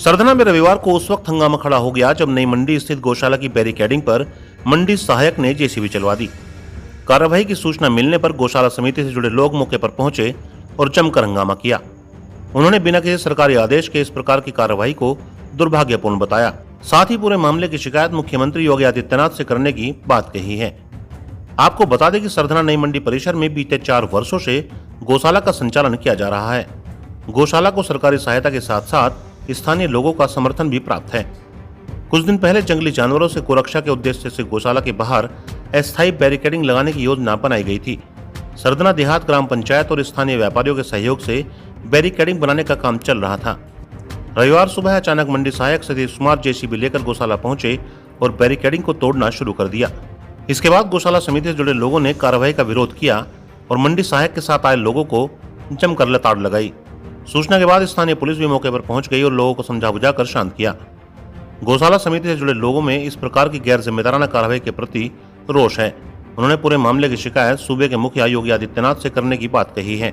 सरधना में रविवार को उस वक्त हंगामा खड़ा हो गया जब नई मंडी स्थित गौशाला की बैरिकेडिंग पर मंडी सहायक ने जेसीबी चलवा दी। कार्रवाई की सूचना मिलने पर गौशाला समिति से जुड़े लोग मौके पर पहुंचे और जमकर हंगामा किया। उन्होंने बिना किसी सरकारी आदेश के इस प्रकार की कार्रवाई को दुर्भाग्यपूर्ण बताया। साथ ही पूरे मामले की शिकायत मुख्यमंत्री योगी आदित्यनाथ से करने की बात कही है। आपको बता दें कि सरधना नई मंडी परिसर में बीते 4 वर्षों से गौशाला का संचालन किया जा रहा है। गौशाला को सरकारी सहायता के साथ साथ स्थानीय लोगों का समर्थन भी प्राप्त है। कुछ दिन पहले जंगली जानवरों से गोरक्षा के उद्देश्य से गौशाला के बाहर अस्थायी बैरिकेडिंग लगाने की योजना बनाई गई थी। सरधना देहात ग्राम पंचायत और स्थानीय व्यापारियों के सहयोग से बैरिकेडिंग बनाने का काम चल रहा था। रविवार सुबह अचानक मंडी सहायक सतीश कुमार जेसीबी लेकर गौशाला पहुंचे और बैरिकेडिंग को तोड़ना शुरू कर दिया। इसके बाद गौशाला समिति से जुड़े लोगों ने कार्रवाई का विरोध किया और मंडी सहायक के साथ आए लोगों को जमकर लताड़ लगाई। सूचना के बाद स्थानीय पुलिस भी मौके पर पहुंच गई और लोगों को समझा बुझाकर शांत किया। गौशाला समिति से जुड़े लोगों में इस प्रकार की गैर जिम्मेदाराना कार्रवाई के प्रति रोष है। उन्होंने पूरे मामले की शिकायत सूबे के मुखिया योगी आदित्यनाथ से करने की बात कही है।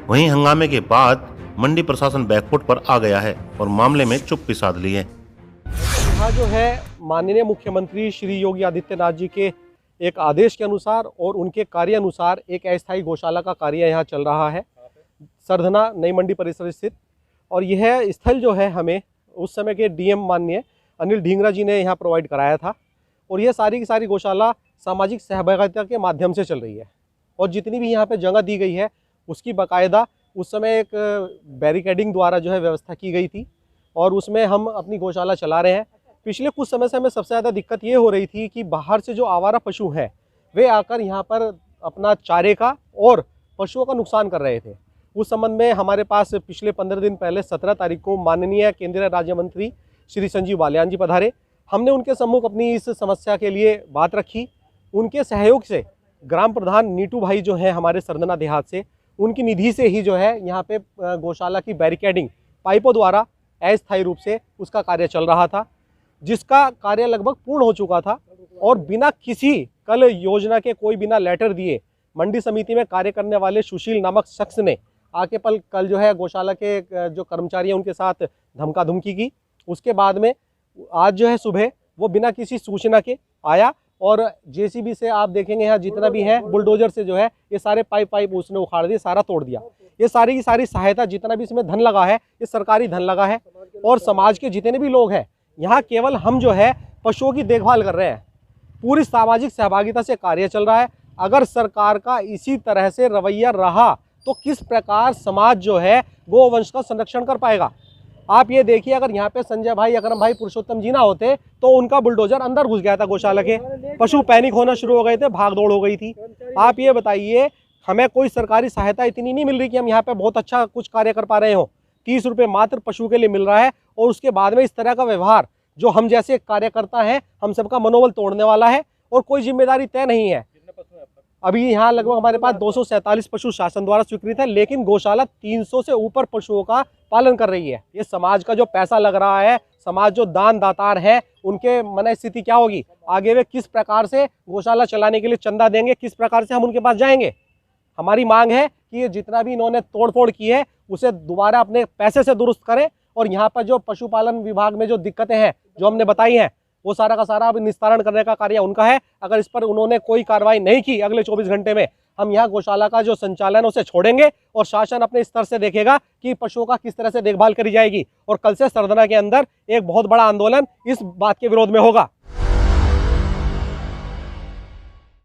वहीं हंगामे के बाद मंडी प्रशासन बैकफुट पर आ गया है और मामले में चुप्पी साध ली है। यहाँ जो है माननीय मुख्यमंत्री श्री योगी आदित्यनाथ जी के एक आदेश के अनुसार और उनके कार्य अनुसार एक अस्थायी गौशाला का कार्य यहाँ चल रहा है सरधना नई मंडी परिसर स्थित। और यह स्थल जो है हमें उस समय के डीएम माननीय अनिल ढींगरा जी ने यहाँ प्रोवाइड कराया था। और यह सारी की सारी गौशाला सामाजिक सहभागिता के माध्यम से चल रही है और जितनी भी यहाँ पे जगह दी गई है उसकी बाकायदा उस समय एक बैरिकेडिंग द्वारा जो है व्यवस्था की गई थी और उसमें हम अपनी गौशाला चला रहे हैं। पिछले कुछ समय से हमें सबसे ज़्यादा दिक्कत ये हो रही थी कि बाहर से जो आवारा पशु हैं वे आकर यहाँ पर अपना चारे का और पशुओं का नुकसान कर रहे थे। उस संबंध में हमारे पास पिछले 15 दिन पहले 17 तारीख को माननीय केंद्रीय राज्य मंत्री श्री संजीव बालियान जी पधारे। हमने उनके सम्मुख अपनी इस समस्या के लिए बात रखी। उनके सहयोग से ग्राम प्रधान नीटू भाई जो हैं हमारे सरधना देहात से, उनकी निधि से ही जो है यहाँ पे गौशाला की बैरिकेडिंग पाइपों द्वारा अस्थायी रूप से उसका कार्य चल रहा था, जिसका कार्य लगभग पूर्ण हो चुका था। और बिना किसी कल योजना के कोई बिना लेटर दिए मंडी समिति में कार्य करने वाले सुशील नामक शख्स ने आके कल जो है गौशाला के जो कर्मचारी हैं उनके साथ धमका धमकी की। उसके बाद में आज जो है सुबह वो बिना किसी सूचना के आया और जेसीबी से आप देखेंगे यहाँ जितना भी है बुलडोजर से जो है ये सारे पाइप उसने उखाड़ दिए, सारा तोड़ दिया। ये सारी की सारी सहायता जितना भी इसमें धन लगा है ये सरकारी धन लगा है और समाज के जितने भी लोग हैं यहाँ केवल हम जो है पशुओं की देखभाल कर रहे हैं। पूरी सामाजिक सहभागिता से कार्य चल रहा है। अगर सरकार का इसी तरह से रवैया रहा तो किस प्रकार समाज जो है गोवंश का संरक्षण कर पाएगा। आप ये देखिए, अगर यहाँ पे संजय भाई, अकरम भाई, पुरुषोत्तम जी ना होते तो उनका बुलडोजर अंदर घुस गया था गौशाला के, पशु पैनिक होना शुरू हो गए थे, भाग दौड़ हो गई थी। आप ये बताइए, हमें कोई सरकारी सहायता इतनी नहीं मिल रही कि हम यहाँ पे बहुत अच्छा कुछ कार्य कर पा रहे हो। 30 रुपये मात्र पशु के लिए मिल रहा है और उसके बाद में इस तरह का व्यवहार जो हम जैसे कार्यकर्ता हैं हम सबका मनोबल तोड़ने वाला है और कोई जिम्मेदारी तय नहीं है। अभी यहाँ लगभग हमारे पास 247 पशु शासन द्वारा स्वीकृत है, लेकिन गौशाला 300 से ऊपर पशुओं का पालन कर रही है। ये समाज का जो पैसा लग रहा है, समाज जो दान दातार है, उनके मन स्थिति क्या होगी, आगे वे किस प्रकार से गौशाला चलाने के लिए चंदा देंगे, किस प्रकार से हम उनके पास जाएंगे। हमारी मांग है कि ये जितना भी इन्होंने तोड़फोड़ की है उसे दोबारा अपने पैसे से दुरुस्त करें और यहाँ पर जो पशुपालन विभाग में जो दिक्कतें हैं जो हमने बताई हैं वो सारा का सारा अब निस्तारण करने का कार्य उनका है। अगर इस पर उन्होंने कोई कार्रवाई नहीं की अगले 24 घंटे में, हम यहाँ गौशाला का जो संचालन उसे छोड़ेंगे और शासन अपने स्तर से देखेगा कि पशुओं का किस तरह से देखभाल करी जाएगी। और कल से सरधना के अंदर एक बहुत बड़ा आंदोलन इस बात के विरोध में होगा।